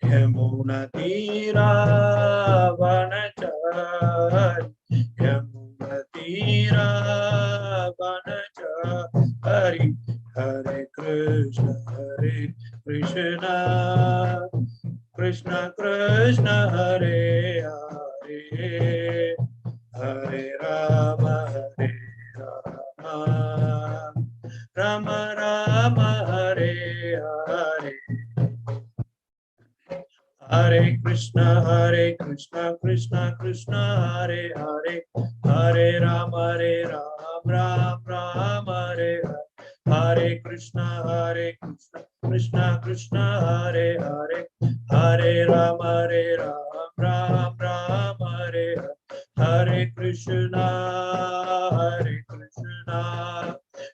Yamuna Tira Vanachari, Yamuna Tira Vanachari, Hare Krishna, Krishna Krishna, Hare Hare, Hare Rama, Rama Rama, Hare Hare. Hare Krishna, Krishna Krishna, Hare Hare, Hare Rama, Ram Ram, Hare Hare. Hare Krishna, Krishna Krishna, Hare Hare, Hare Rama, Ram Ram, Hare Hare. Hare Krishna,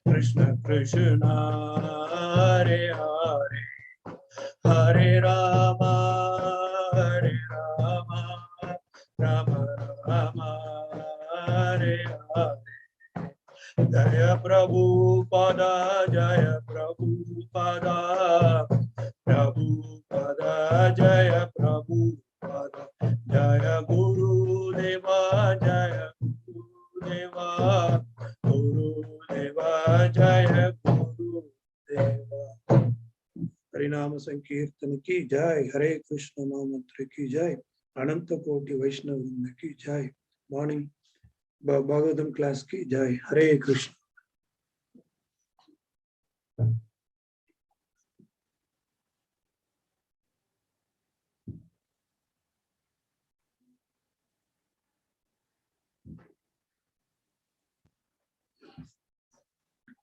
Krishna Krishna, Hare Hare. Hare Rama, Rama Rama, Hare Hare. Jaya Prabhupada, Jaya Prabhupada, Prabhupada, Jaya Prabhupada, Jaya Guru Deva, Jaya Guru Deva, Guru Deva, Jaya Guru Deva. हरिनाम संकीर्तन की जय, हरे कृष्ण महामंत्र की जय, अनंत कोटि वैष्णव वृंद की जय, मॉर्निंग भागवतम क्लास की जय, हरे Krishna.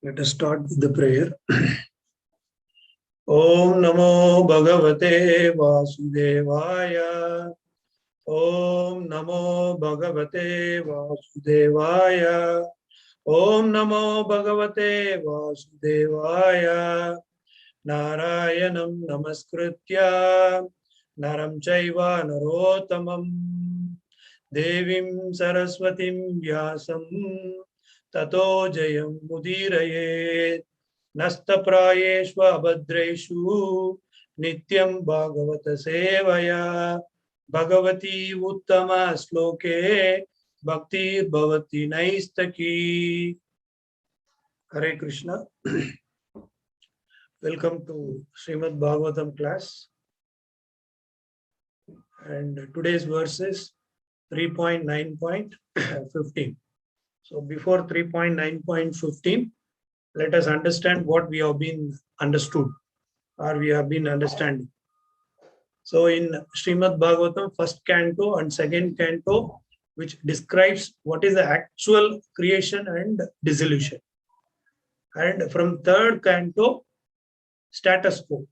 Let us start with the prayer. Om Namo Bhagavate Vasudevaya. Om Namo Bhagavate Vasudevaya. Om Namo Bhagavate Vasudevaya. Narayanam Namaskritya Naram Chaiva Narottamam Devim Saraswatim Vyasam Tato Jayam Mudirayet. Nastaprayeshva abhadreshu nityam bhagavata sevaya bhagavati uttama sloke bhakti bhavati naistaki. Hare Krishna. Welcome to Srimad Bhagavatam class. And today's verse is 3.9.15. So before 3.9.15, let us understand what we have been understood or we have been understanding. So in Srimad Bhagavatam, first canto and second canto, which describes what is the actual creation and dissolution. And from third canto, status quo.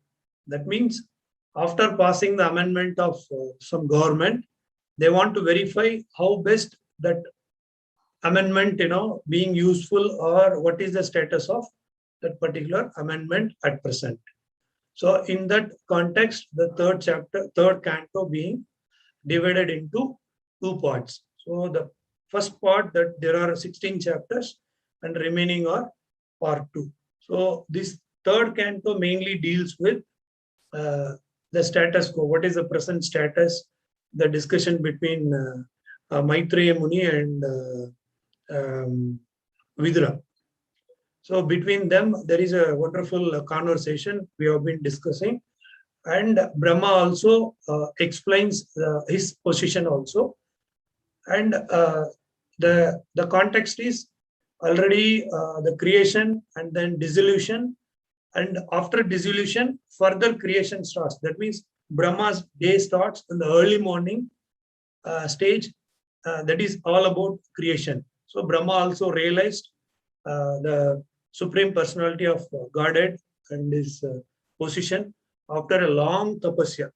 That means after passing the amendment of some government, they want to verify how best that amendment, being useful, or what is the status of that particular amendment at present. So in that context, the third canto being divided into two parts. So the first part, that there are 16 chapters and remaining are part 2. So this third canto mainly deals with the status quo. What is the present status? The discussion between Maitreya Muni and Vidura. So between them, there is a wonderful conversation we have been discussing. And Brahma also explains his position also. And the context is already the creation and then dissolution. And after dissolution, further creation starts. That means Brahma's day starts in the early morning stage. That is all about creation. So Brahma also realized the Supreme Personality of Godhead and his position after a long tapasya.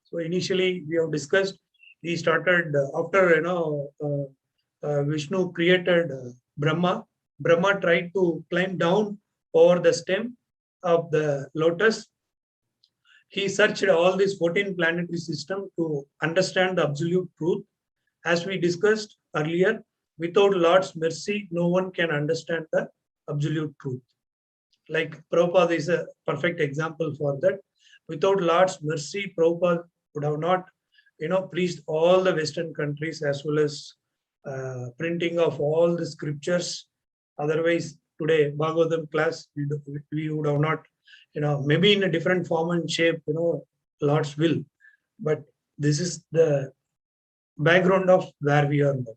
So initially we have discussed, he started after Vishnu created Brahma. Brahma tried to climb down over the stem of the lotus. He searched all these 14 planetary systems to understand the absolute truth. As we discussed earlier, without Lord's mercy, no one can understand the absolute truth. Like Prabhupada is a perfect example for that. Without Lord's mercy, Prabhupada would have not, pleased all the Western countries, as well as printing of all the scriptures. Otherwise, today, Bhagavatam class, we would have not, maybe in a different form and shape, Lord's will. But this is the background of where we are now.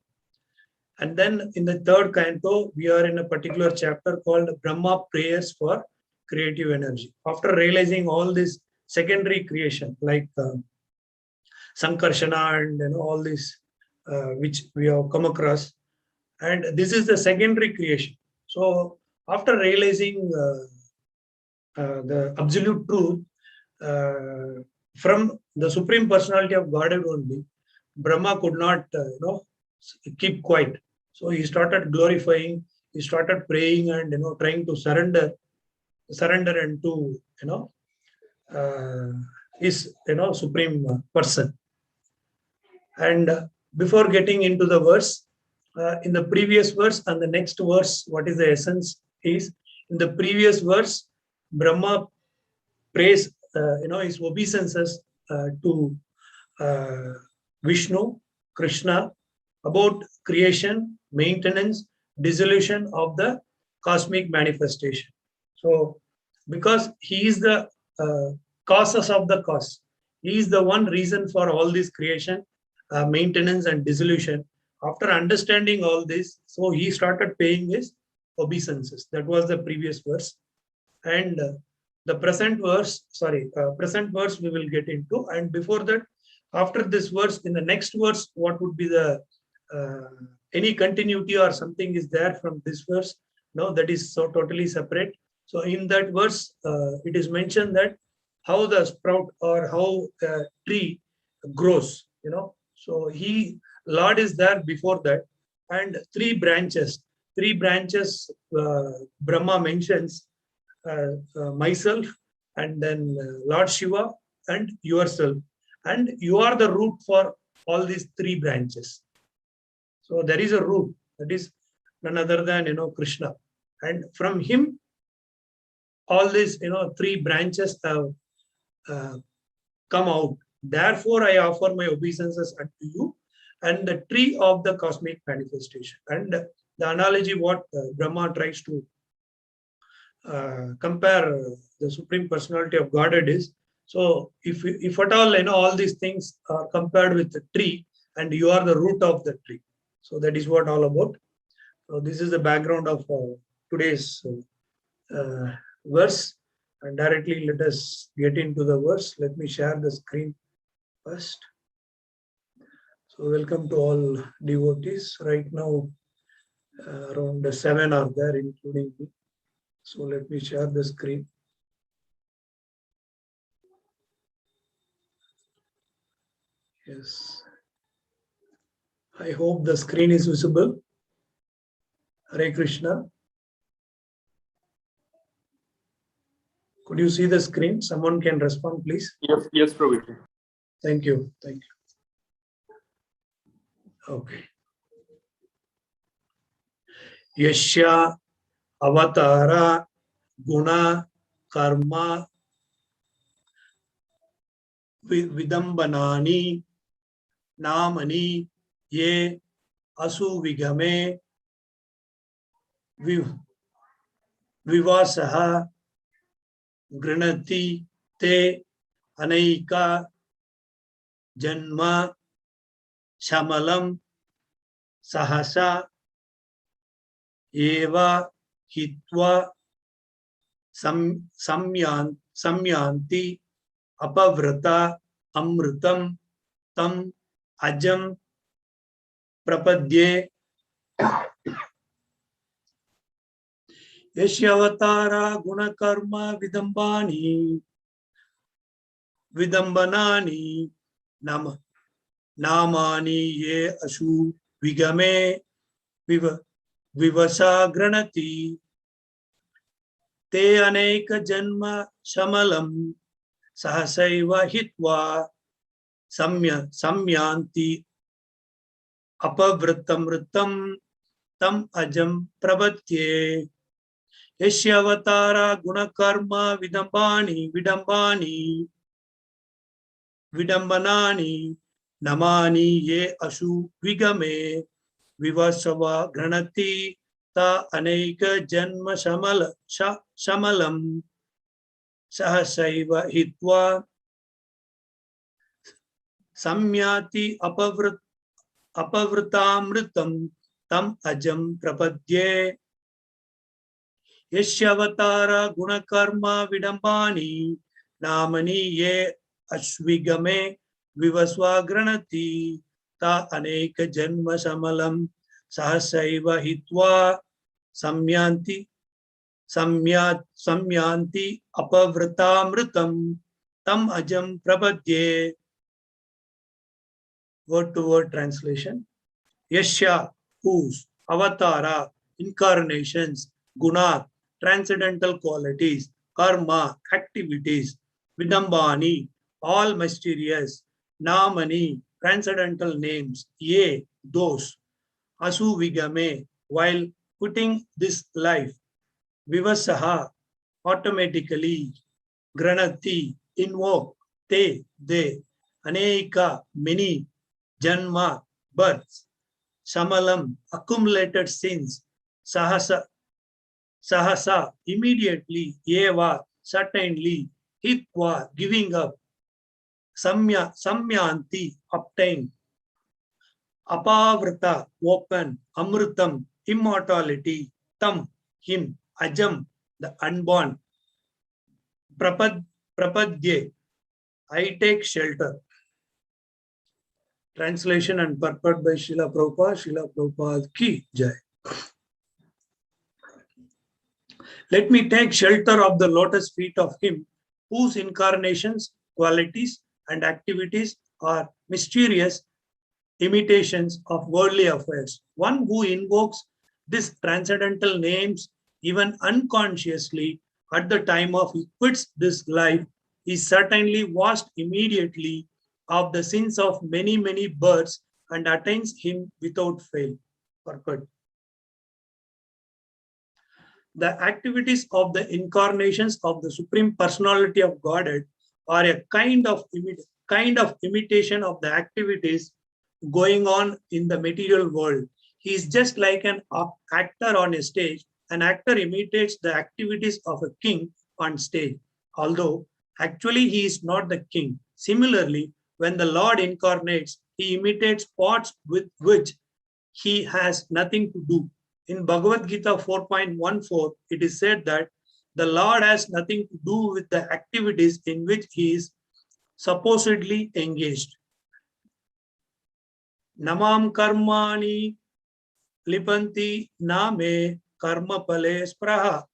And then in the third canto, we are in a particular chapter called Brahma Prayers for Creative Energy. After realizing all this secondary creation, like Sankarshana and all this, which we have come across, and this is the secondary creation. So after realizing the absolute truth from the Supreme Personality of Godhead only, Brahma could not, keep quiet. So he started glorifying, he started praying and, trying to surrender into, his, Supreme Person. And before getting into the verse, in the previous verse and the next verse, what is the essence is, in the previous verse, Brahma prays, his obeisances to Vishnu, Krishna, about creation, maintenance, dissolution of the cosmic manifestation. So, because he is the causes of the cause, he is the one reason for all this creation, maintenance and dissolution. After understanding all this, so he started paying his obeisances. That was the previous verse. And the present verse we will get into. And before that, after this verse, in the next verse, what would be the any continuity or something is there from this verse? No, that is so totally separate. So in that verse, it is mentioned that how the sprout or how a tree grows, So Lord is there before that, and three branches, Brahma mentions, myself, and then Lord Shiva and yourself, and you are the root for all these three branches. So there is a root, that is none other than Krishna, and from him all these three branches have come out. Therefore I offer my obeisances unto you, and the tree of the cosmic manifestation. And the analogy what Brahma tries to compare the Supreme Personality of Godhead is, so if at all all these things are compared with the tree, and you are the root of the tree. So that is what all about. So this is the background of today's verse, and directly let us get into the verse. Let me share the screen first. So welcome to all devotees. Right now around 7 are there, including me. So let me share the screen. Yes. I hope the screen is visible. Hare Krishna. Could you see the screen? Someone can respond, please. Yes, Prabhu. Thank you. Okay. Yashya avatara guna karma vidambanani namani ye asu vigame vivasaha granati te anaika janma shamalam sahasa eva hitva samyanti apavrata amrutam tam ajam prapadye yashyavatara gunakarma vidambanani namani ye asu vigame vivasa granati te aneka janma shamalam sahasaiva hitva samyanti apavritamritam tam ajam prabhatye yashyavatara gunakarma vidambani Vidambanani namani ye ashu vigame vivasava granati ta aneka janma shamalam sahasaiva hitva samyati apavritamritam tam ajam prapadye yasyavatara gunakarma vidambani namani ye ashvigame vivasva granati ta aneka janma shamalam sahasaiva hitva samyanti apavritamritam tam ajam prapadye. Word to word translation. Yasya, whose, avatara, incarnations, guna, transcendental qualities, karma, activities, vidambani, all mysterious, namani, transcendental names, ye, those, asu vigame, while putting this life, vivasaha, automatically, granati, invoke, te, they, aneka, many, janma, births, samalam, accumulated sins, sahasa, immediately, eva, certainly, hitva, giving up, samyanti, obtain, apavrita, open, amrutam, immortality, tam, him, ajam, the unborn, prapadye, I take shelter. Translation and purport by Srila Prabhupada. Srila Prabhupada ki jai. Let me take shelter of the lotus feet of him whose incarnations, qualities, and activities are mysterious imitations of worldly affairs. One who invokes these transcendental names even unconsciously at the time of he quits this life is certainly washed immediately of the sins of many, many births and attains him without fail. Purport. The activities of the incarnations of the Supreme Personality of Godhead are a kind of imitation of the activities going on in the material world. He is just like an actor on a stage. An actor imitates the activities of a king on stage, although actually he is not the king. Similarly, when the Lord incarnates, he imitates parts with which he has nothing to do. In Bhagavad Gita 4.14, it is said that the Lord has nothing to do with the activities in which he is supposedly engaged. Namam karmani lipanti name karma pale spraha.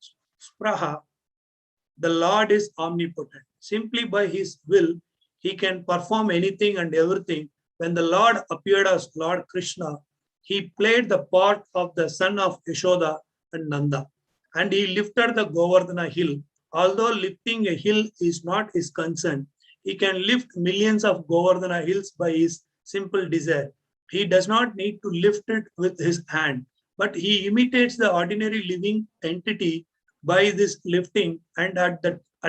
The Lord is omnipotent. Simply by his will, he can perform anything and everything. When the Lord appeared as Lord Krishna, he played the part of the son of Yashoda and Nanda, and he lifted the Govardhana hill. Although lifting a hill is not his concern, he can lift millions of Govardhana hills by his simple desire. He does not need to lift it with his hand, but he imitates the ordinary living entity by this lifting, and at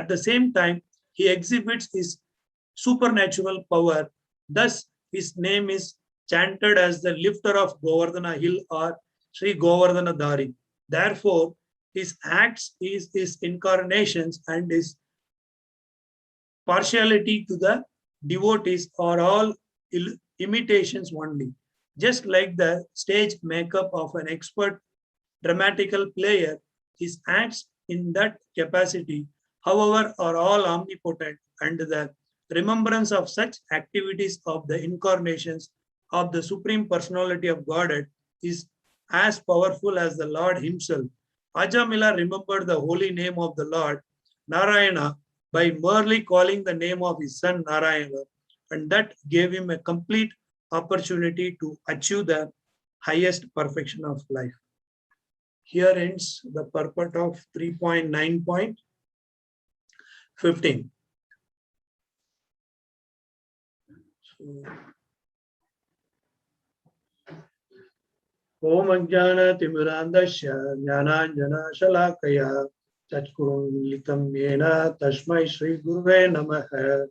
the same time, he exhibits his supernatural power. Thus, his name is chanted as the lifter of Govardhana hill or Sri Govardhana Dari. Therefore, his acts, his incarnations, and his partiality to the devotees are all imitations only. Just like the stage makeup of an expert dramatical player, his acts in that capacity, however, are all omnipotent, and the remembrance of such activities of the incarnations of the Supreme Personality of Godhead is as powerful as the Lord himself. Ajamila remembered the holy name of the Lord, Narayana, by merely calling the name of his son Narayana, and that gave him a complete opportunity to achieve the highest perfection of life. Here ends the purport of 3.9.15. Om Ajnana Timirandasya Jnananjana Shalakaya Chachkurum Litam Yena Tashmai Shri Guruve Namaha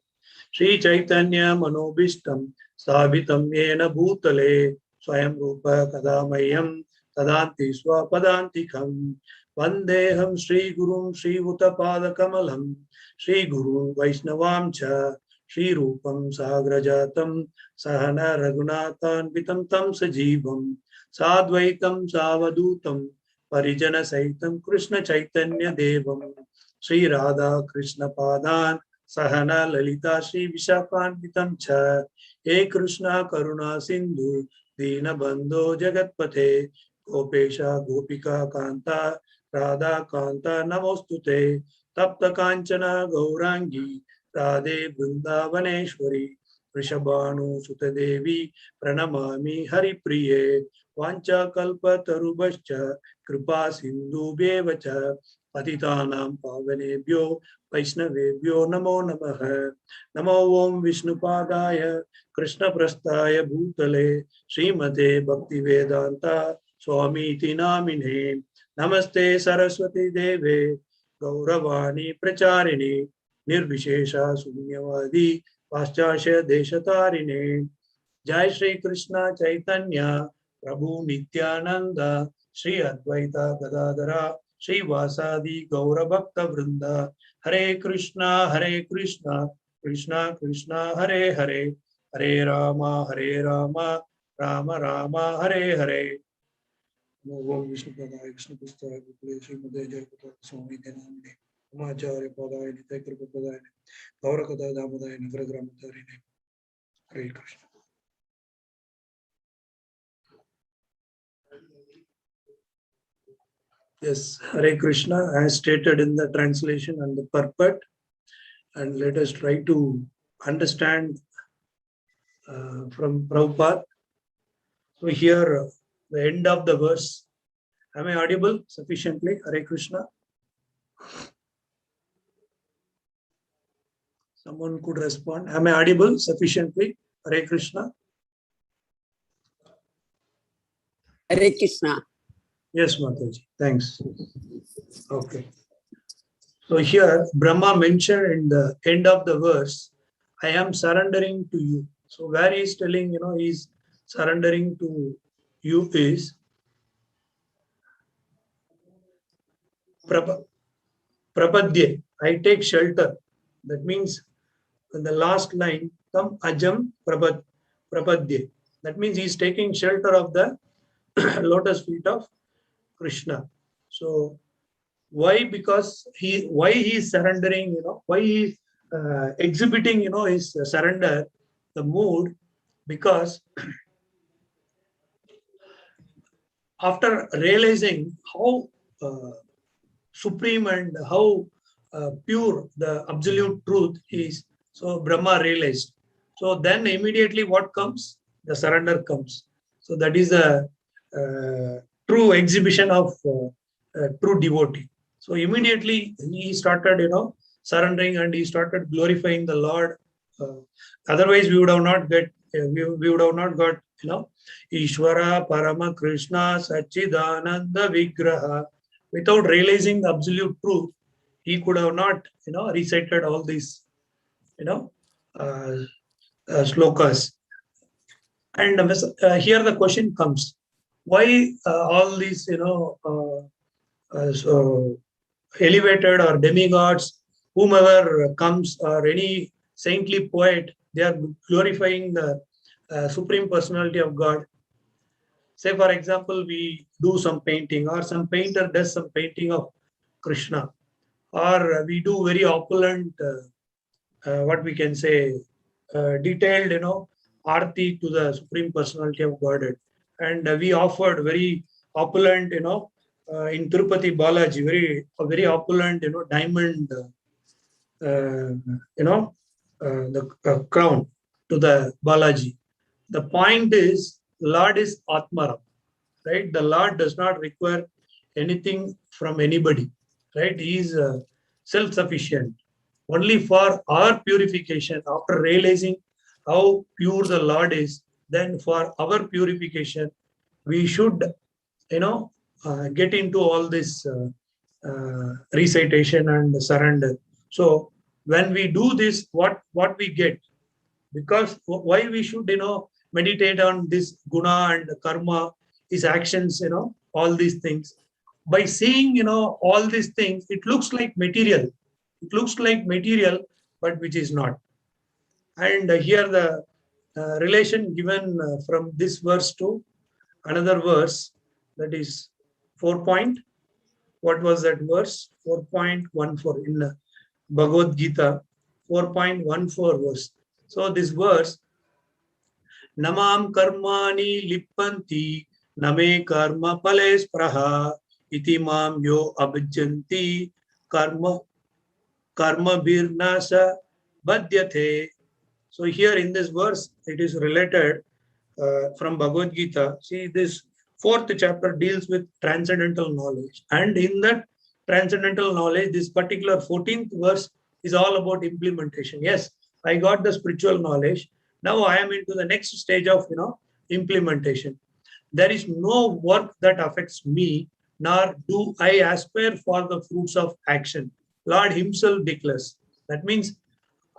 Shri Chaitanya Manobishtam Sthavitam Yena Bhutale Swayam Rupa Kadamayam Tadanti Swapadantikam Vandeham Shri Gurum Shri Uttapada Kamalam Shri Guru Vaishnavam Cha Shri Rupam Sagrajatam Sahana Raghunathan Vitam Tam Sajivam Sadvaitam Savadutam Parijana Saitam Krishna Chaitanya Devam Shri Radha Krishna Padan Sahana Lalita Shri Vishakhanvitam Cha He Krishna Karuna Sindhu Dina Bandho Jagatpate Gopesha Gopika Kanta Radha Kanta Namostute Tapta Kanchana Gaurangi Radhe Vrindavaneshwari Rishabhanu Sutadevi Pranamami Hari Priye Vancha Kalpa Tarubascha Kripa Sindhu Bevacha Patitanam Pavanebhyo Vaishnavebhyo Namo Namaha Namo Om Vishnupadaya Krishna Prasthaya Bhutale Srimate Bhaktivedanta Swami Iti Namine Namaste Saraswati Deve Gauravani Pracharini Nirvishesha Sunyavadi Paschasya Deshatarine Jai Shri Krishna Chaitanya Prabhu Nityananda Shri Advaita Gadadara Shri Vasadi Gaura Bhakta Vrinda Hare Krishna Krishna Krishna Hare Hare Hare Rama Rama Rama Hare Hare Om Vishnu Padaya Krishna Prasthaya Bhutale Srimate Jayapataka Swami Namine Amacharya Padaya Nityakripa Padaya Gaura Kata Damadaya Nagaragramadharine Hare Krishna. Yes, Hare Krishna, as stated in the translation and the purport, and let us try to understand from Prabhupada. So here, the end of the verse. Am I audible sufficiently? Hare Krishna. Someone could respond. Am I audible sufficiently? Hare Krishna. Hare Krishna. Yes, Mataji. Thanks. Okay. So here, Brahma mentioned in the end of the verse, I am surrendering to you. So where he is telling, he's surrendering to you is Prapadye. I take shelter. That means in the last line, Tam Ajam Prapadye. That means he's taking shelter of the lotus feet of Krishna. So why? Because why he is surrendering, why he is exhibiting, his surrender, the mood, because after realizing how supreme and how pure the absolute truth is, so Brahma realized. So then immediately what comes? The surrender comes. So that is a true exhibition of true devotee. So immediately he started, surrendering, and he started glorifying the Lord. Otherwise, we would have not got, Ishvara Parama Krishna Sachidananda Vigraha. Without realizing the absolute truth, he could have not, recited all these, slokas. And here the question comes: why all these, so elevated or demigods, whomever comes, or any saintly poet, they are glorifying the Supreme Personality of God. Say, for example, we do some painting, or some painter does some painting of Krishna, or we do very opulent, what we can say, detailed, arti to the Supreme Personality of Godhead. And we offered very opulent, in Tirupati Balaji, very opulent, diamond, the crown to the Balaji. The point is, Lord is Atmaram, right? The Lord does not require anything from anybody, right? He is self-sufficient. Only for our purification, after realizing how pure the Lord is, then for our purification, we should, get into all this recitation and surrender. So when we do this, what we get? Because why we should, meditate on this guna and karma, is actions, all these things. By seeing, all these things, it looks like material. It looks like material, but which is not. And here the relation given from this verse to another verse, that is 4 point. What was that verse? 4.14 in Bhagavad Gita, 4.14 verse. So this verse, Namam karmani lippanti name karma pales praha iti mam yo abhjanti karma birnasa badhyate. So here in this verse, it is related from Bhagavad Gita. See, this fourth chapter deals with transcendental knowledge. And in that transcendental knowledge, this particular 14th verse is all about implementation. Yes, I got the spiritual knowledge. Now I am into the next stage of, implementation. There is no work that affects me, nor do I aspire for the fruits of action. Lord himself declares. That means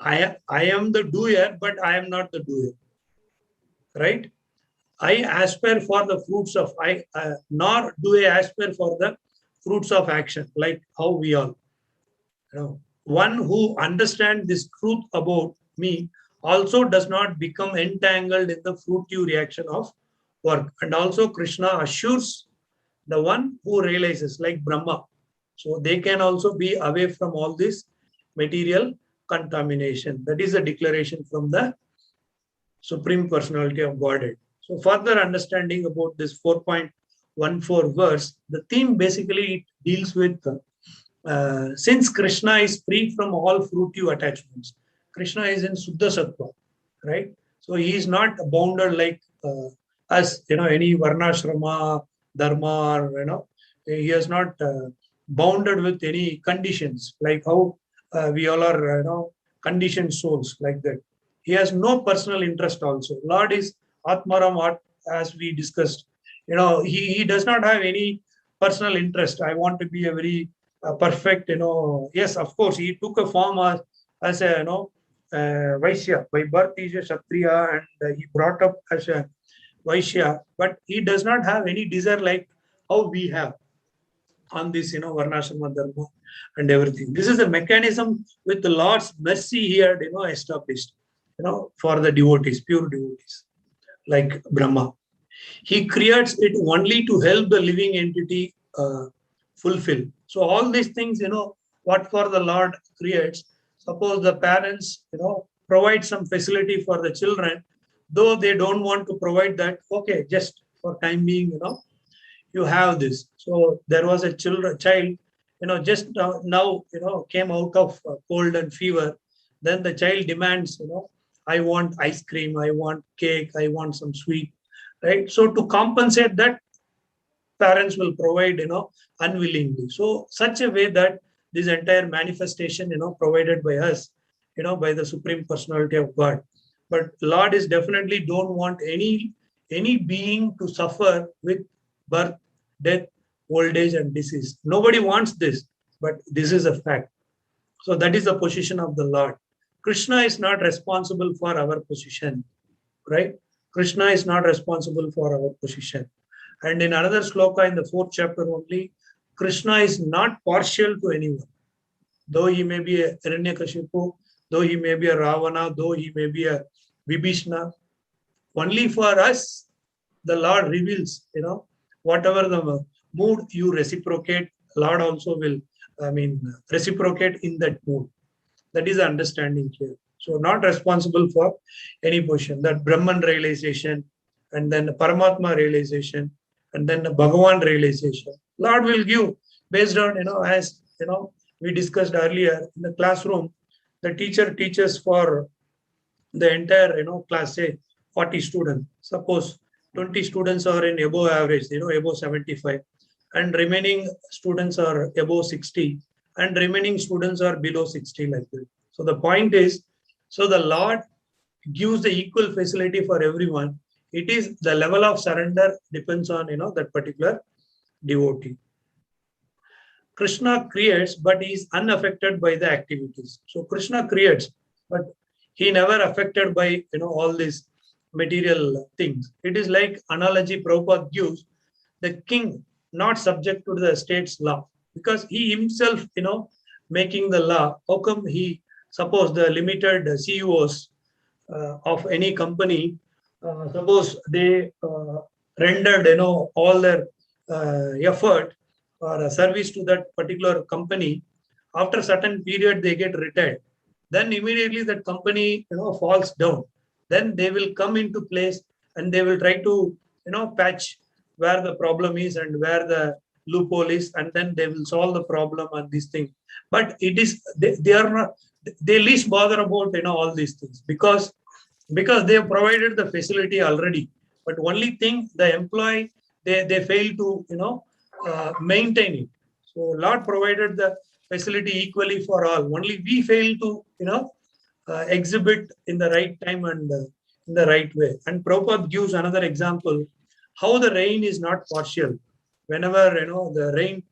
I am the doer, but I am not the doer. Right? I aspire for the fruits of nor do I aspire for the fruits of action, like how we all. One who understands this truth about me also does not become entangled in the fruitive reaction of work. And also Krishna assures the one who realizes, like Brahma. So they can also be away from all this material contamination. That is a declaration from the Supreme Personality of Godhead. So further understanding about this 4.14 verse, the theme basically deals with since Krishna is free from all fruitive attachments. Krishna is in Suddha Sattva, right? So he is not bounded like us, any Varnashrama, Dharma, or, he is not bounded with any conditions, like how we all are, conditioned souls like that. He has no personal interest also. Lord is Atmaram, as we discussed. He does not have any personal interest. I want to be a very perfect, yes, of course, he took a form as a, Vaishya. By birth, he is a Kshatriya and he brought up as a Vaishya, but he does not have any desire like how we have on this, Varnashrama Dharma and everything. This is the mechanism with the Lord's mercy here, established, for the devotees, pure devotees, like Brahma. He creates it only to help the living entity fulfill. So all these things, what for the Lord creates, suppose the parents, provide some facility for the children, though they don't want to provide that, okay, just for time being, you have this. So there was a child, just now, came out of cold and fever. Then the child demands, I want ice cream, I want cake, I want some sweet, right? So to compensate that, parents will provide, unwillingly. So such a way that this entire manifestation, provided by us, by the Supreme Personality of God. But Lord is definitely don't want any being to suffer with birth, death, old age, and disease. Nobody wants this, but this is a fact. So that is the position of the Lord. Krishna is not responsible for our position, right? Krishna is not responsible for our position. And in another sloka in the 4th chapter only, Krishna is not partial to anyone. Though he may be a Hiranyakashipu, though he may be a Ravana, though he may be a Vibhishna, only for us, the Lord reveals, whatever the mood you reciprocate, Lord also will, reciprocate in that mood. That is the understanding here. So not responsible for any position. That Brahman realization, and then the Paramatma realization, and then the Bhagavan realization. Lord will give based on, as, we discussed earlier in the classroom, the teacher teaches for the entire, class, say 40 students. Suppose 20 students are in above average, above 75, and remaining students are above 60, and remaining students are below 60, like that. So the point is, so the Lord gives the equal facility for everyone. It is the level of surrender depends on, that particular devotee. Krishna creates, but he is unaffected by the activities. So Krishna creates, but he never affected by all these material things. It is like analogy Prabhupada gives, the king not subject to the state's law, because he himself making the law. How come he, suppose the limited CEOs of any company, suppose they rendered all their effort or a service to that particular company, after certain period they get retired, then immediately that company falls down. Then they will come into place and they will try to patch where the problem is and where the loophole is, and then they will solve the problem and these things. But it is they are not, they least bother about all these things, because they have provided the facility already. But only thing, the employee, they fail to maintain it. So Lord provided the facility equally for all. Only we fail to exhibit in the right time and in the right way. And Prabhupada gives another example how the rain is not partial. Whenever the rain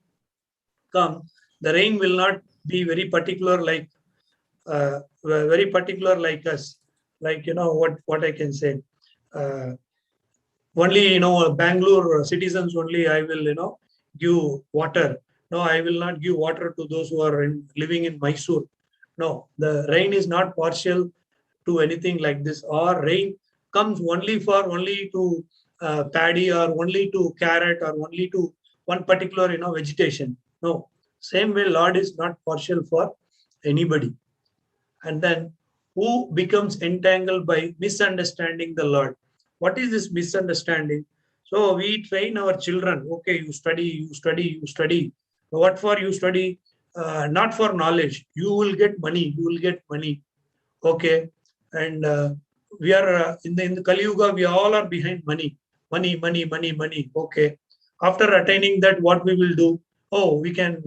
come, the rain will not be very particular like us. Like what I can say. Only Bangalore citizens only I will give water. No, I will not give water to those who are living in Mysore. No, the rain is not partial to anything like this, or rain comes only to paddy, or only to carrot, or only to one particular vegetation. No, same way Lord is not partial for anybody. And then who becomes entangled by misunderstanding the Lord? What is this misunderstanding? So we train our children. Okay, you study, you study, you study. What for you study? Not for knowledge. You will get money. You will get money. Okay, and we are in the Kali Yuga. We all are behind money, money, money, money, money. Okay, after attaining that, what we will do? Oh, we can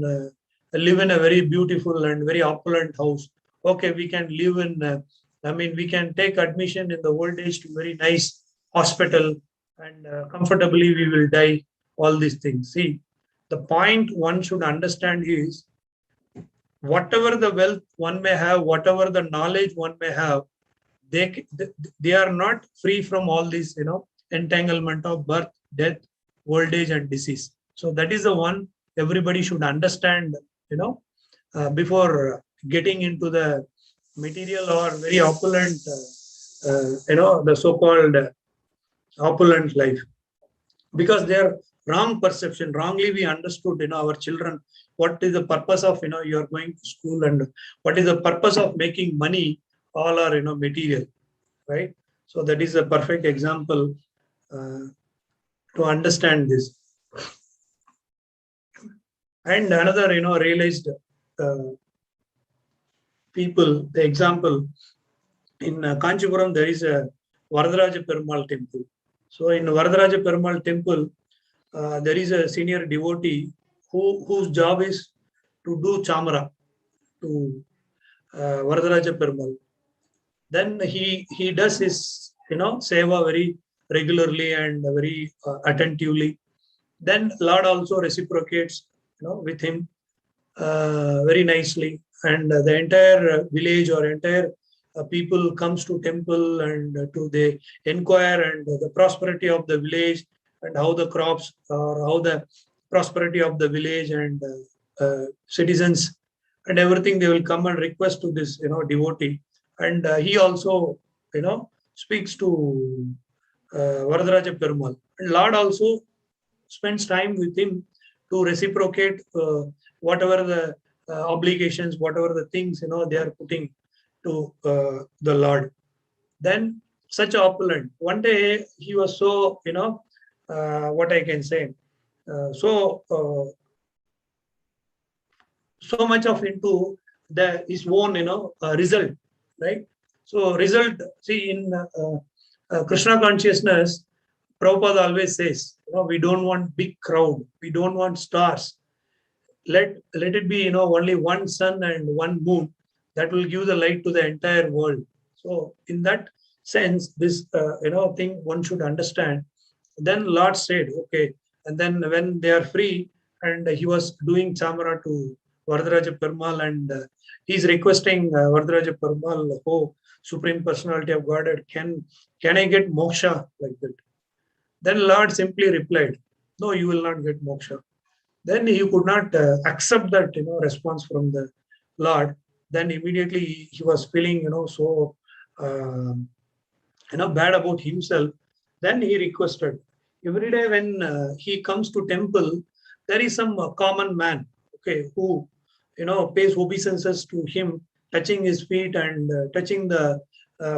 live in a very beautiful and very opulent house. Okay, we can live in. We can take admission in the old age to very nice hospital, and comfortably we will die. All these things. See, the point one should understand is, whatever the wealth one may have, whatever the knowledge one may have, they are not free from all these entanglement of birth, death, old age, and disease. So that is the one everybody should understand before getting into the material or very opulent the so-called opulent life. Because their wrong perception, wrongly we understood our children, what is the purpose of you are going to school, and what is the purpose of making money, all are material, right? So that is a perfect example to understand this. And another realized people, the example in Kanchipuram, there is a Varadaraja Perumal temple. So in Varadaraja Perumal temple, there is a senior devotee whose job is to do chamara to Varadaraja Perumal. Then he does his seva very regularly and very attentively. Then Lord also reciprocates with him very nicely, and the entire village or entire people comes to temple, and they inquire and the prosperity of the village, and how the crops, or how the prosperity of the village and citizens and everything. They will come and request to this devotee, and he also speaks to Varadaraja Perumal. And Lord also spends time with him to reciprocate whatever the obligations, whatever the things they are putting to the Lord. Then such opulent. One day he was so what I can say, so much of into his own result, right? So result. See, in Krishna consciousness, Prabhupada always says, we don't want big crowd, we don't want stars. Let it be only one sun and one moon that will give the light to the entire world. So in that sense, this thing one should understand. Then Lord said, okay, and then when they are free, and he was doing chamara to Varadaraja Perumal, and he's requesting Varadaraja Perumal, oh, Supreme Personality of Godhead, can I get moksha like that? Then Lord simply replied, no, you will not get moksha. Then he could not accept that response from the Lord. Then immediately he was feeling so bad about himself. Then he requested, every day when he comes to temple, there is some common man, okay, who pays obeisances to him, touching his feet and touching the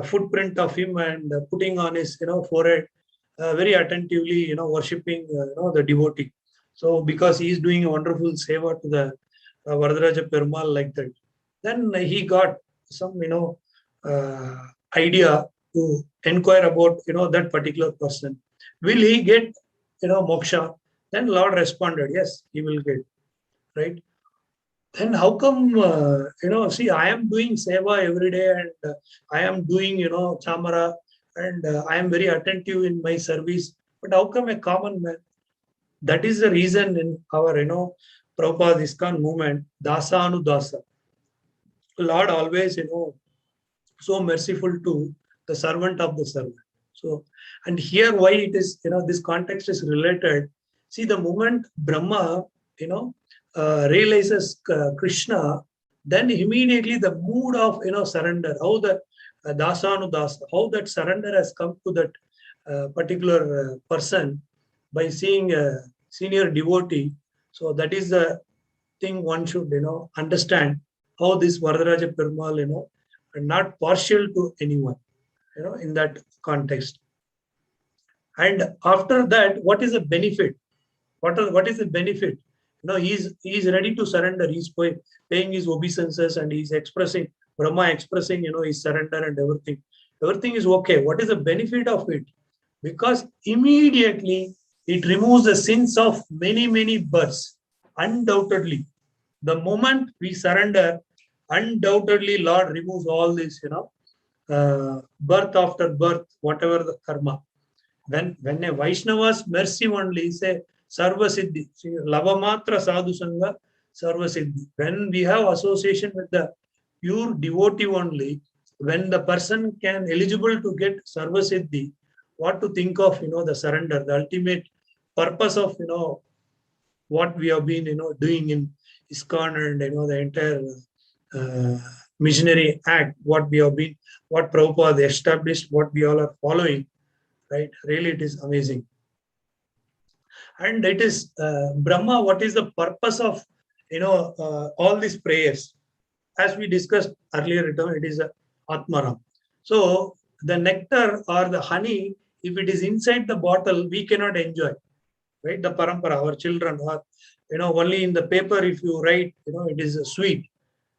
footprint of him, and putting on his forehead, very attentively worshipping the devotee. So because he is doing a wonderful seva to the Varadaraja Perumal like that, then he got some idea to inquire about that particular person. Will he get moksha? Then Lord responded, yes, he will get, right? Then how come see, I am doing seva every day, and I am doing chamara, and I am very attentive in my service, but how come a common man? That is the reason in our Prabhupada's ISKCON movement, dasa anu dasa, Lord always so merciful to the servant of the servant. So, and here why it is, this context is related. See, the moment Brahma, realizes Krishna, then immediately the mood of, surrender, how the dasanu dasa, how that surrender has come to that particular person by seeing a senior devotee. So that is the thing one should, understand how this Varadaraja Perumal, are not partial to anyone, in that context. And after that, what is the benefit? What is the benefit? He's ready to surrender. He's paying his obeisances, and he's expressing, Brahma expressing, his surrender and everything. Everything is okay. What is the benefit of it? Because immediately it removes the sins of many, many births. Undoubtedly, the moment we surrender, undoubtedly Lord removes all this, birth after birth, whatever the karma. When a Vaishnava's mercy only say Sarva Siddhi, Lavamatra Sadhu Sangha, Sarva Siddhi. When we have association with the pure devotee only, when the person can eligible to get Sarva Siddhi, what to think of the surrender, the ultimate purpose of what we have been doing in ISKCON, and the entire missionary act, what Prabhupada established, what we all are following, right? Really, it is amazing. And it is Brahma, what is the purpose of all these prayers? As we discussed earlier, it is Atmaram. So the nectar or the honey, if it is inside the bottle, we cannot enjoy, right? The parampara, our children, or only in the paper, if you write, it is sweet,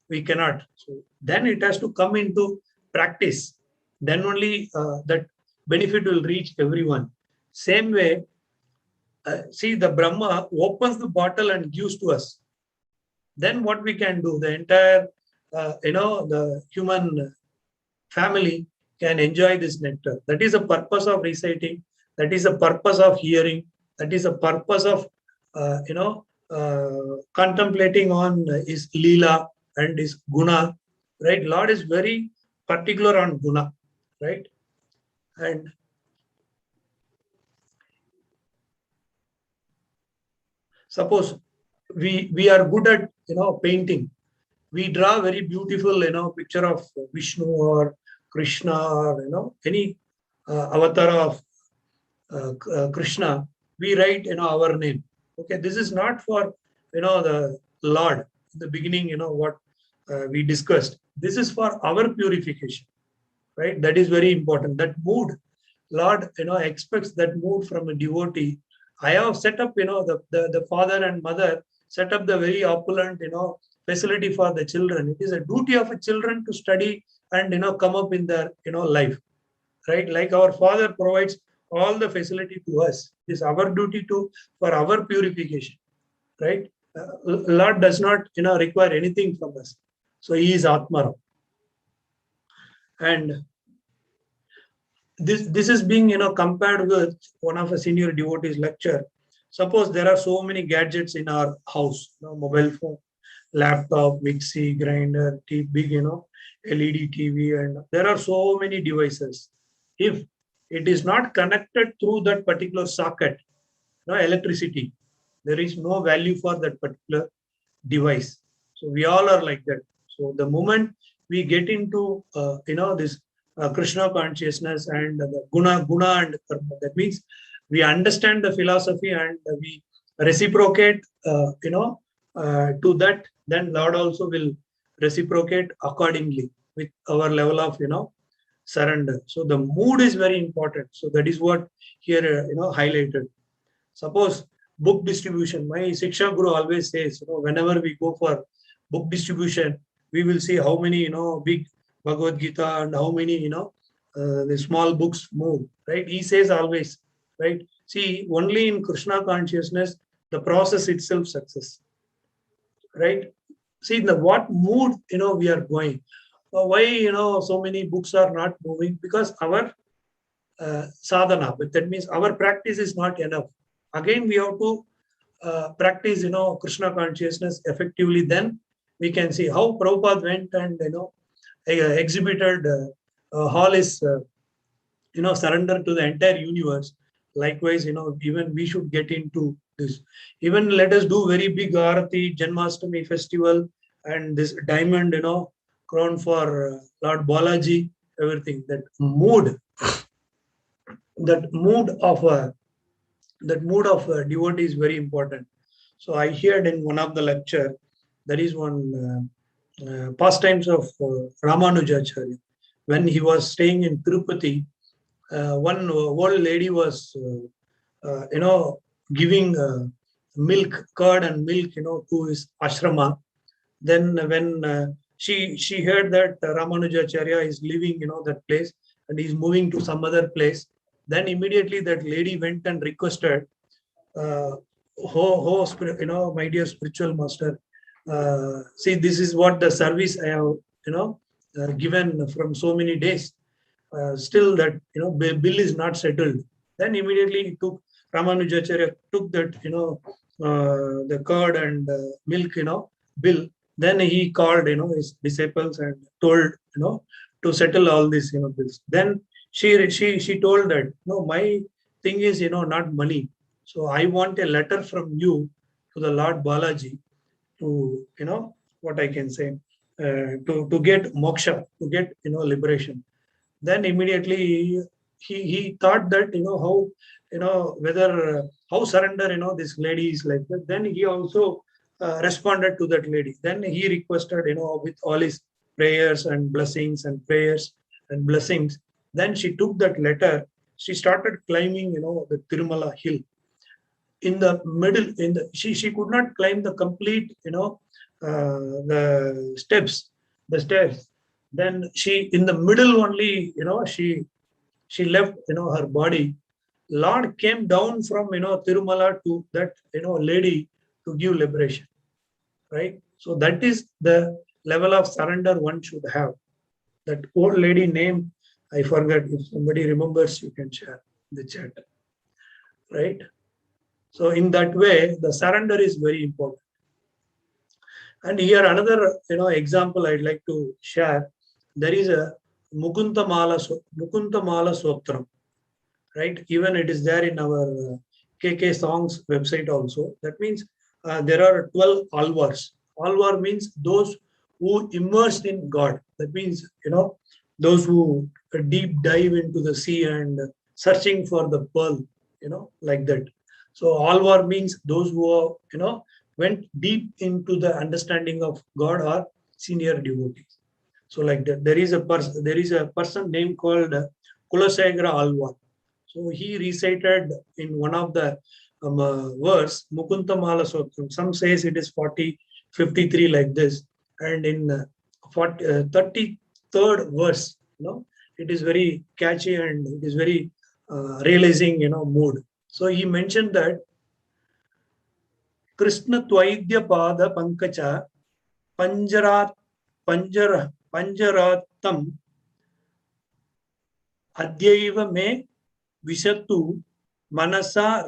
we cannot. So then it has to come into practice. Then only that benefit will reach everyone. Same way, see, the Brahma opens the bottle and gives to us. Then what we can do, the entire, the human family can enjoy this nectar. That is the purpose of reciting. That is the purpose of hearing. That is the purpose of, contemplating on his lila and his guna, right? Lord is very particular on guna, right? And suppose we are good at painting, we draw very beautiful picture of Vishnu or Krishna, or any avatar of Krishna, we write our name. Okay, this is not for the Lord. In the beginning, what we discussed, this is for our purification, right? That is very important. That mood, Lord expects that mood from a devotee. I have set up the father and mother set up the very opulent facility for the children. It is a duty of a children to study and come up in their life, right? Like our father provides all the facility to us. It is our duty for our purification, right? Lord does not require anything from us. So he is Atmaram. And this is being compared with one of a senior devotee's lecture. Suppose there are so many gadgets in our house, mobile phone, laptop, mixie, grinder, big, LED TV, and there are so many devices. If it is not connected through that particular socket, electricity, there is no value for that particular device. So we all are like that. So the moment we get into this Krishna consciousness and the guna and karma, that means we understand the philosophy and we reciprocate to that, then Lord also will reciprocate accordingly with our level of surrender. So the mood is very important. So that is what here highlighted. Suppose book distribution, my Shiksha Guru always says, whenever we go for book distribution, we will see how many, big Bhagavad Gita and how many, the small books move, right? He says always, right? See, only in Krishna consciousness, the process itself success, right? See, in the what mood, we are going. Why, so many books are not moving? Because our sadhana, but that means our practice is not enough. Again, we have to practice, Krishna consciousness effectively. Then we can see how Prabhupada went and, exhibited all his, surrender to the entire universe. Likewise, even we should get into this. Even let us do very big Arati, Janmashtami festival, and this diamond, crown for Lord Balaji, everything. That mood of a devotee is very important. So I heard in one of the lecture, there is one pastimes of Ramanujacharya. When he was staying in Tirupati, one old lady was, giving milk, curd and milk, to his ashrama. Then when she heard that Ramanujacharya is leaving, that place and he's moving to some other place, then immediately that lady went and requested, my dear spiritual master, see, this is what the service I have, given from so many days. Still that, bill is not settled. Then immediately Ramanujacharya took that, the curd and milk, bill. Then he called, his disciples and told, to settle all these, bills. Then she told that, no, my thing is, not money. So I want a letter from you to the Lord Balaji to, what I can say, to get moksha, to get, liberation. Then immediately he thought that, how, whether, how surrender, this lady is like that. Then he also responded to that lady. Then he requested, with all his prayers and blessings and prayers and blessings. Then she took that letter. She started climbing, the Tirumala hill. In the middle, she could not climb the complete, the stairs. Then she, in the middle only, she left, her body. Lord came down from, Tirumala to that, lady to give liberation, right? So that is the level of surrender one should have. That old lady name, I forgot. If somebody remembers, you can share the chat, right? So in that way, the surrender is very important. And here another, example I'd like to share. There is a Mukunta Mala Sotram, right? Even it is there in our KK Songs website also. That means there are 12 alvars. Alvar means those who immersed in God. That means, those who deep dive into the sea and searching for the pearl, like that. So alvar means those who are, went deep into the understanding of God or senior devotees. So like that, there is a person named called Kulasegra Alvar. So he recited in one of the verse Mukuntamala Sotram. Some says it is 53 like this, and in 33rd verse, it is very catchy and it is very realizing, mood. So he mentioned that Krishna Twaidya Pada Pankacha Panjaratam Adyaiva Me Vishatu Manasa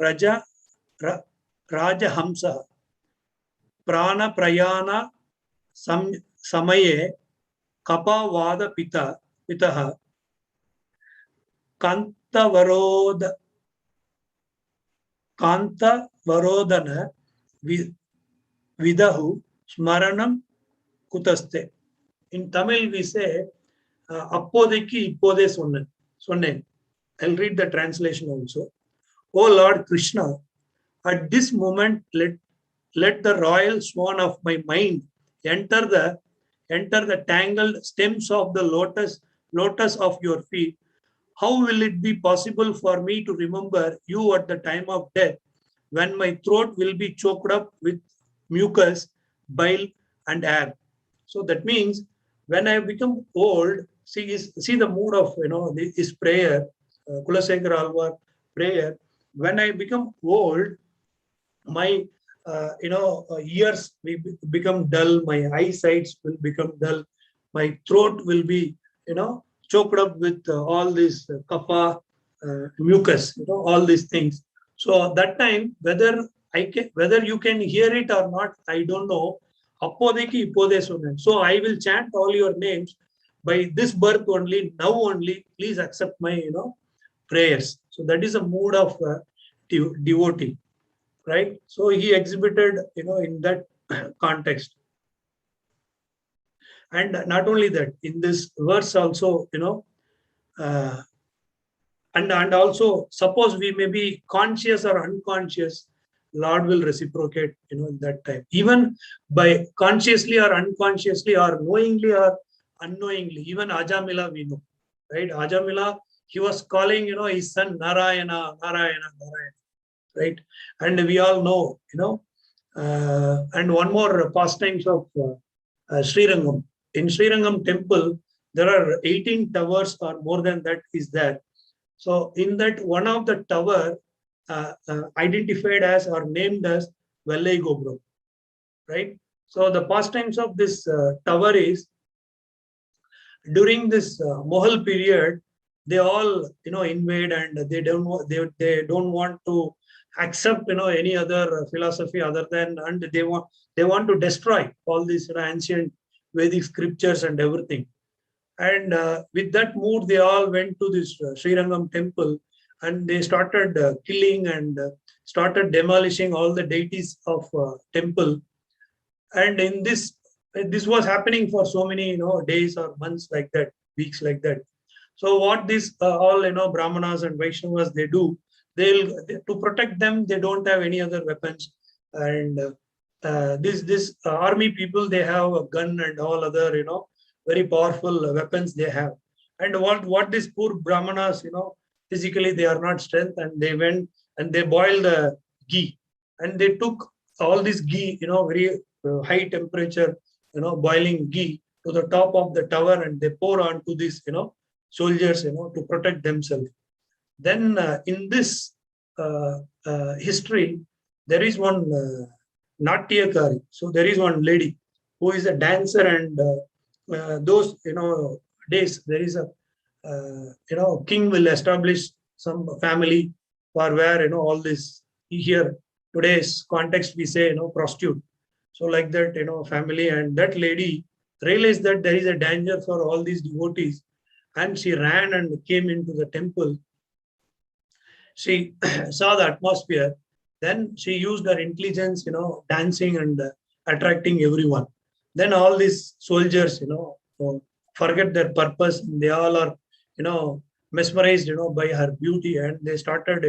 Rajahamsa Prana Prayana Samaye Kapavada Pitaha Kantavarodana Vidahu Smaranam Kutaste. In Tamil we say, Appodeki Ippode Sonnen. I'll read the translation also. O Lord Krishna, at this moment let the royal swan of my mind enter the tangled stems of the lotus of your feet. How will it be possible for me to remember you at the time of death, when my throat will be choked up with mucus, bile, and air? So that means when I become old, see the mood of his prayer, Kulasekar Alvar prayer. When I become old, my ears will become dull, my eyesight will become dull, my throat will be choked up with all this kapha, mucus, all these things. So that time, whether you can hear it or not, I don't know. Appodeki ippode sonnen. So I will chant all your names by this birth only, now only. Please accept my prayers. So that is a mood of devotee, right? So he exhibited in that context. And not only that, in this verse also, uh, and also suppose we may be conscious or unconscious, Lord will reciprocate in that time, even by consciously or unconsciously or knowingly or unknowingly. Even Ajamila we know, right? Ajamila, he was calling his son Narayana, Narayana, Narayana, right? And we all know, and one more pastimes of Srirangam. In Srirangam temple, there are 18 towers or more than that is there. So in that, one of the tower identified as or named as Vellai Gobram, right? So the pastimes of this tower is, during this Mughal period, they all invade, and they don't want to accept any other philosophy other than, and they want to destroy all these ancient Vedic scriptures and everything. And with that mood, they all went to this Srirangam temple, and they started killing and started demolishing all the deities of temple. And in this was happening for so many days or months like that, weeks like that. So what this all Brahmanas and Vaishnavas they do, to protect them, they don't have any other weapons. And this army people, they have a gun and all other very powerful weapons they have. And what these poor Brahmanas, physically they are not strength, and they went and they boiled the ghee, and they took all this ghee, very high temperature, boiling ghee, to the top of the tower, and they pour onto these soldiers, to protect themselves. Then in this history, there is one Natyakari. So there is one lady who is a dancer, and those days there is a king will establish some family for where all this here today's context we say prostitute. So like that family, and that lady realized that there is a danger for all these devotees, and she ran and came into the temple. She saw the atmosphere. Then she used her intelligence, dancing and attracting everyone. Then all these soldiers, forget their purpose. They all are, mesmerized, by her beauty, and they started,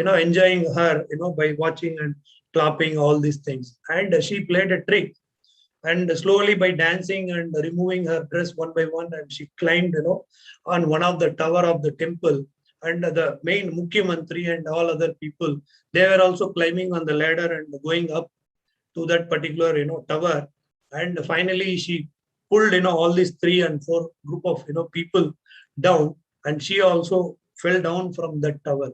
enjoying her, by watching and clapping all these things. And she played a trick, and slowly by dancing and removing her dress one by one, and she climbed, on one of the tower of the temple. And the main Mukhyamantri and all other people, they were also climbing on the ladder and going up to that particular tower. And finally she pulled all these 3 and 4 group of people down, and she also fell down from that tower.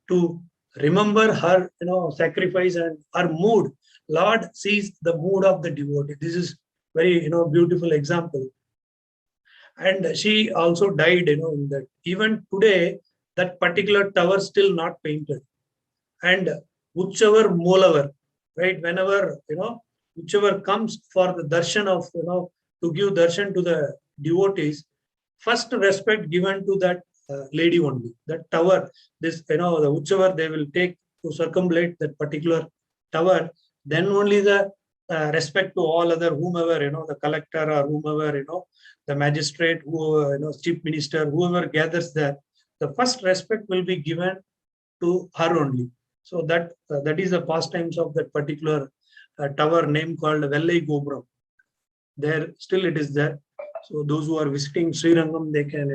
To remember her sacrifice and her mood, Lord sees the mood of the devotee. This is very beautiful example. And she also died in that. Even today, that particular tower still not painted. and whichever Molavar, right? Whenever, whichever comes for the darshan of, to give darshan to the devotees, first respect given to that lady only, that tower, this, the whichever they will take to circumambulate that particular tower, then only the respect to all other whomever, the collector or whomever, the magistrate, who, chief minister, whoever gathers there, the first respect will be given to her only. So that is the pastimes of that particular tower name called Vellai Gobram. There still it is there. So those who are visiting Srirangam, they can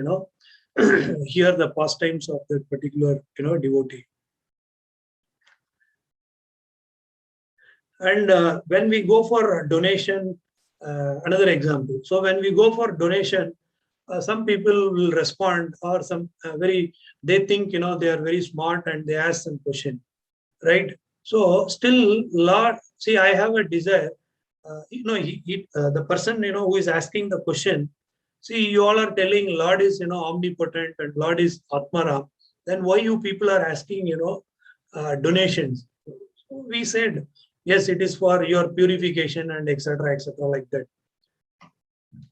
hear the pastimes of that particular devotee. And when we go for donation, another example. So when we go for donation, some people will respond, or some they think they are very smart and they ask some question, right? So still, Lord, see, I have a desire. The person who is asking the question. See, you all are telling Lord is omnipotent and Lord is Atmaram. Then why you people are asking donations? So we said yes, it is for your purification and etc. like that.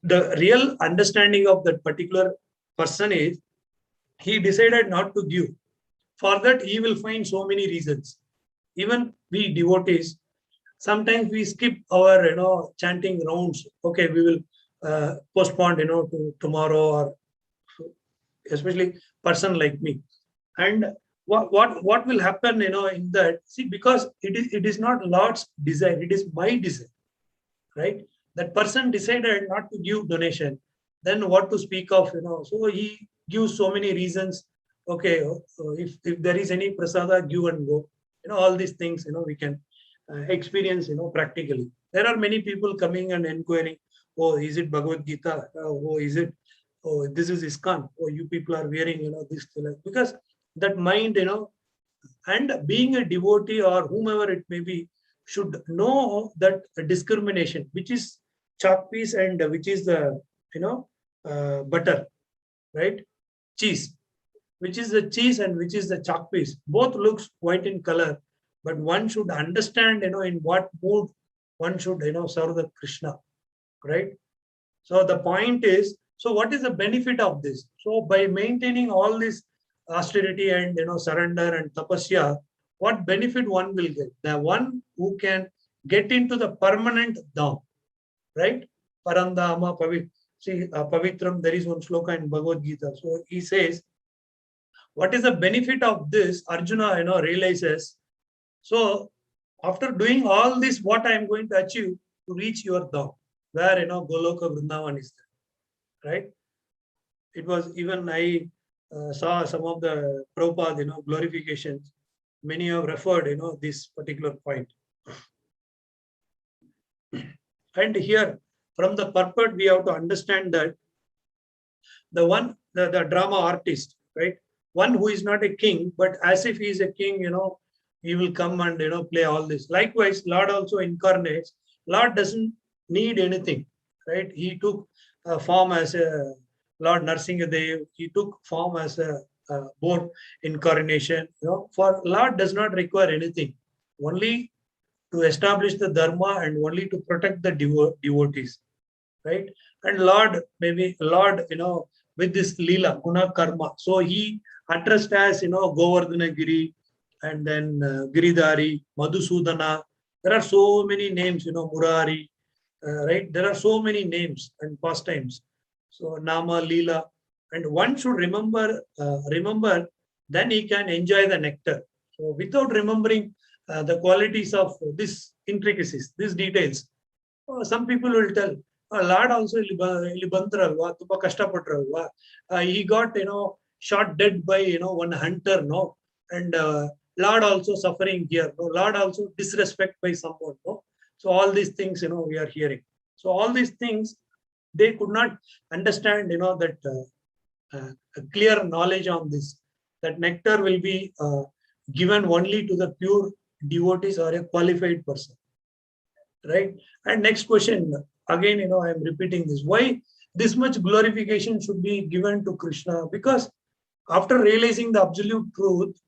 The real understanding of that particular person is he decided not to give. For that, he will find so many reasons. Even we devotees, sometimes we skip our chanting rounds. Okay, we will postpone to tomorrow, or especially person like me. And what will happen in that? See, because it is not Lord's desire, it is my desire, right? That person decided not to give donation, then what to speak of, so he gives so many reasons. Okay, if there is any prasada, give and go, all these things we can experience practically. There are many people coming and inquiring, oh, is it Bhagavad Gita? Oh, is it, oh, this is ISKCON? Oh, you people are wearing this, because that mind, and being a devotee or whomever it may be, should know that discrimination, which is chalk piece and which is the butter, right? Cheese, which is the cheese and which is the chalk piece. Both looks white in color, but one should understand in what mood one should serve the Krishna, right? So the point is, so what is the benefit of this? So by maintaining all this austerity and surrender and tapasya, what benefit one will get? The one who can get into the permanent dham, right? Parandama Pavit. See, Pavitram, there is one sloka in Bhagavad Gita. So he says, what is the benefit of this? Arjuna, realizes. So after doing all this, what I am going to achieve to reach your dham, where Goloka Vrindavan is there, right? It was even I saw some of the Prabhupada, glorifications. Many have referred, this particular point. And here, from the purport, we have to understand that the drama artist, right? One who is not a king, but as if he is a king, he will come and play all this. Likewise, Lord also incarnates. Lord doesn't need anything, right? He took a form as a Lord Narsingadev. He took form as a board incarnation. For Lord does not require anything, only to establish the dharma and only to protect the devotees, right? And Lord, maybe Lord, with this lila guna karma, so he addressed as Govardhanagiri, and then Giridhari, Madhusudana. There are so many names, Murari, right? There are so many names and pastimes. So Nama, Leela, and one should remember, then he can enjoy the nectar. So without remembering the qualities of these intricacies, these details, some people will tell, Lord also he got shot dead by one hunter, no, and Lord also suffering here, no, Lord also disrespect by someone, no. So all these things we are hearing. So all these things they could not understand, that a clear knowledge on this, that nectar will be given only to the pure devotees or a qualified person, right? And next question, again, I am repeating this. Why this much glorification should be given to Krishna? Because after realizing the absolute truth,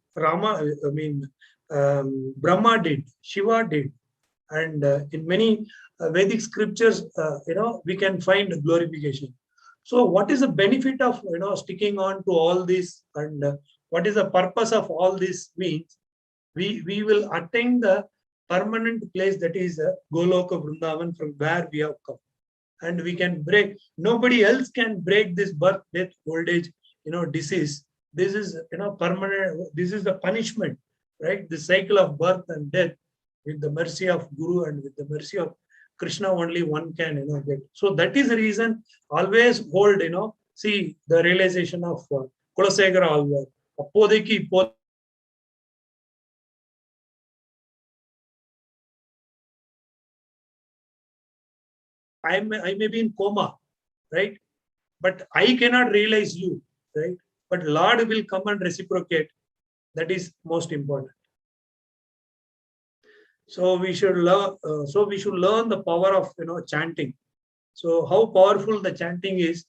Brahma did, Shiva did, and in many Vedic scriptures, we can find glorification. So, what is the benefit of sticking on to all this, and what is the purpose of all this? Means we will attain the permanent place, that is Goloka Vrindavan, from where we have come, and we can break. Nobody else can break this birth, death, old age, disease. This is permanent. This is the punishment, right? The cycle of birth and death. With the mercy of Guru and with the mercy of Krishna, only one can get. So that is the reason. Always hold, see the realization of Kulasekara always. Appodeki I may be in coma, right? But I cannot realize you, right? But Lord will come and reciprocate. That is most important. So we should learn. Learn the power of chanting. So how powerful the chanting is.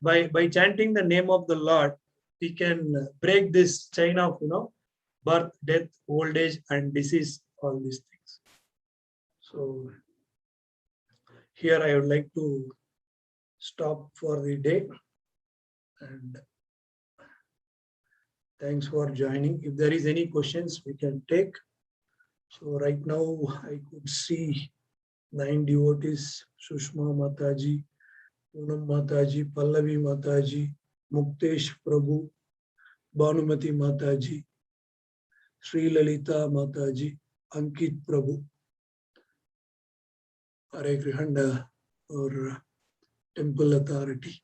By chanting the name of the Lord, we can break this chain of birth, death, old age, and disease. All these things. So here I would like to stop for the day, and thanks for joining. If there is any questions, we can take. So right now I could see 9 devotees: Sushma Mataji, Poonam Mataji, Pallavi Mataji, Muktesh Prabhu, Bhanumati Mataji, Sri Lalita Mataji, Ankit Prabhu, Hare Krishna, or Temple Authority.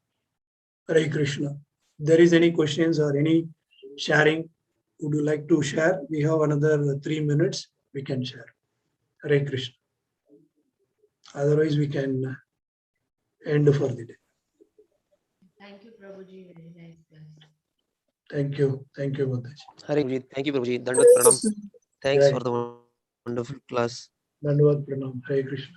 Hare Krishna. If there is any questions or any sharing, would you like to share? We have another 3 minutes. We can share. Hare Krishna. Otherwise, we can end for the day. Thank you, Prabhuji. Very nice class. Thank you. Thank you, Mataji. Hare Krishna. Thank you, Prabhuji. Dandavat Pranam. Thanks for the wonderful class. Dandavat Pranam. Hare Krishna.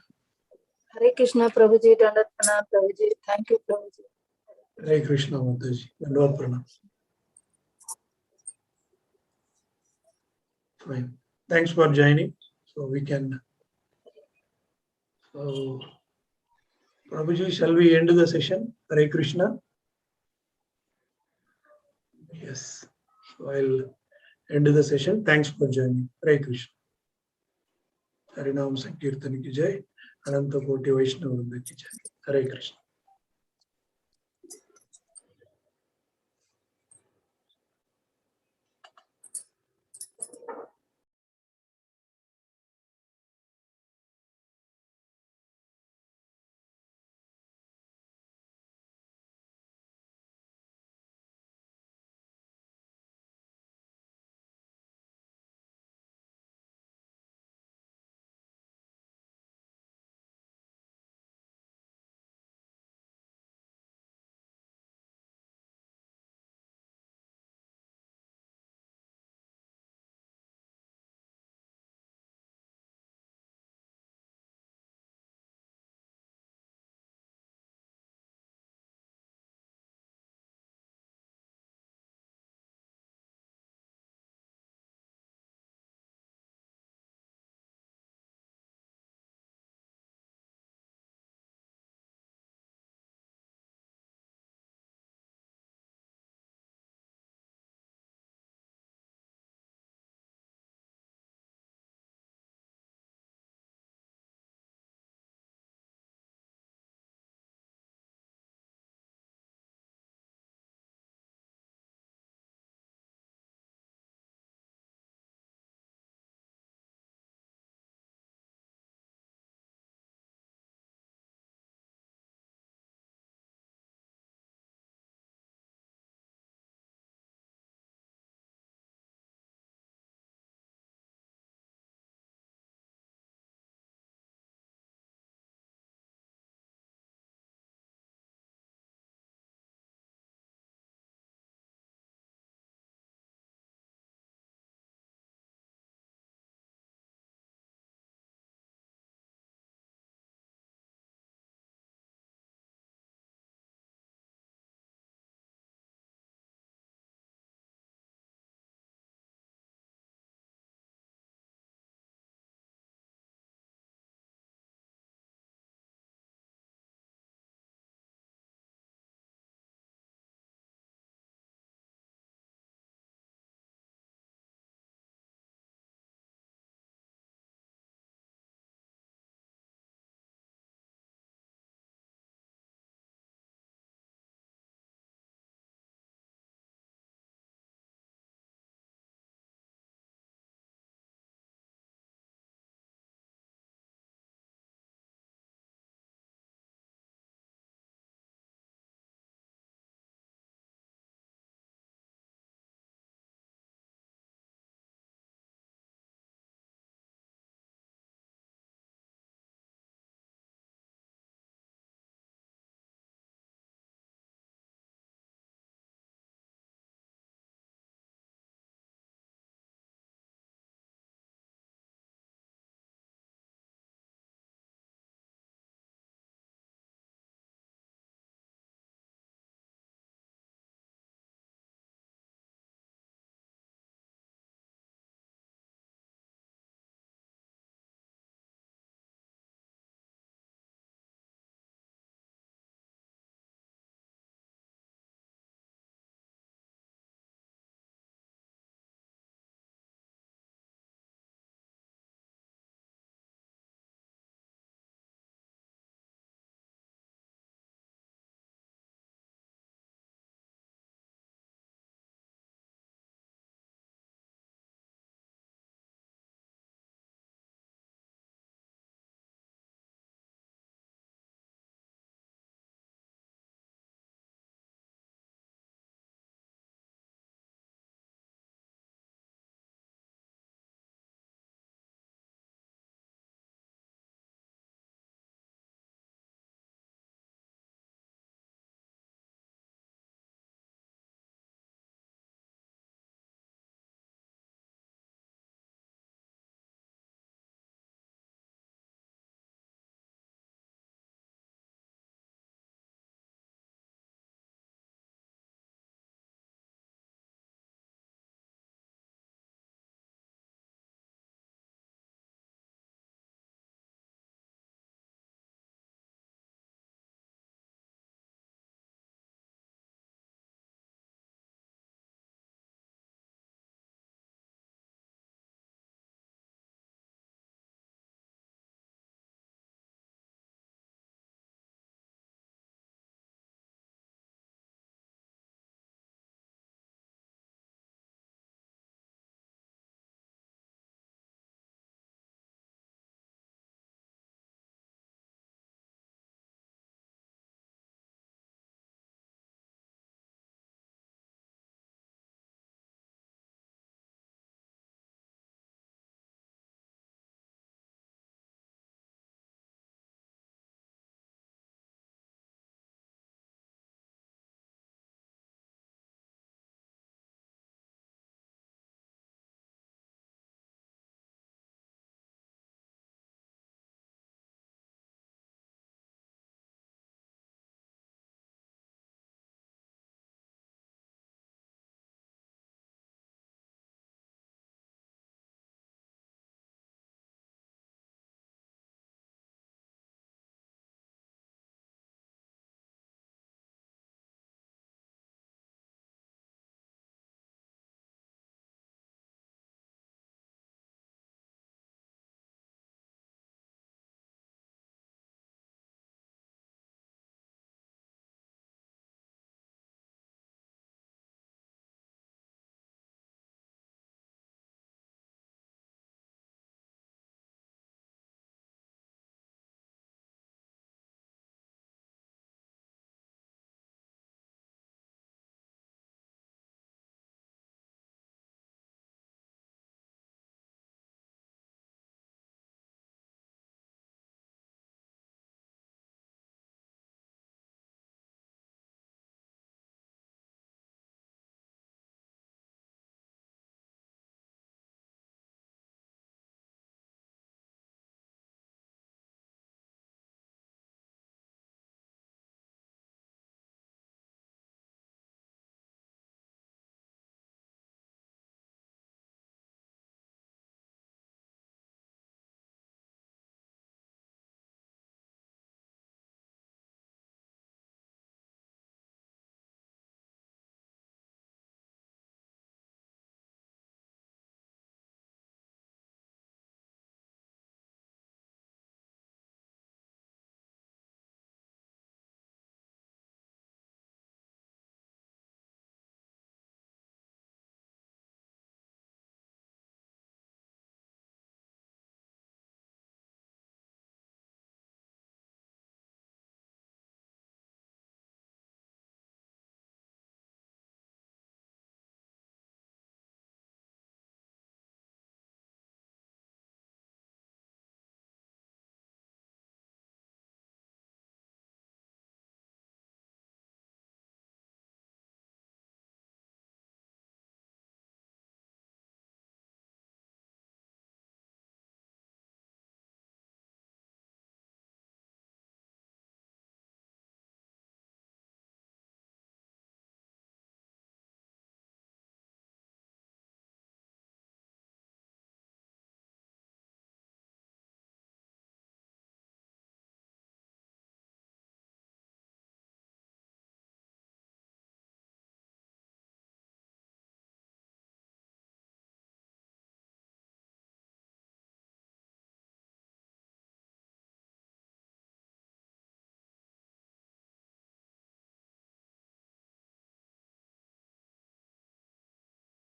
Hare Krishna, Prabhuji, Dandavat Pranam, Prabhuji. Thank you, Prabhuji. Hare Krishna, Mataji. Dandavat Pranam. Fine. Thanks for joining. So we can. So, Prabhuji, shall we end the session? Hare Krishna. Yes. So I'll end the session. Thanks for joining. Hare Krishna. Harinam Sankirtan ki jai. Ananta Koti Vaishnava Vrinda ki jai. Hare Krishna.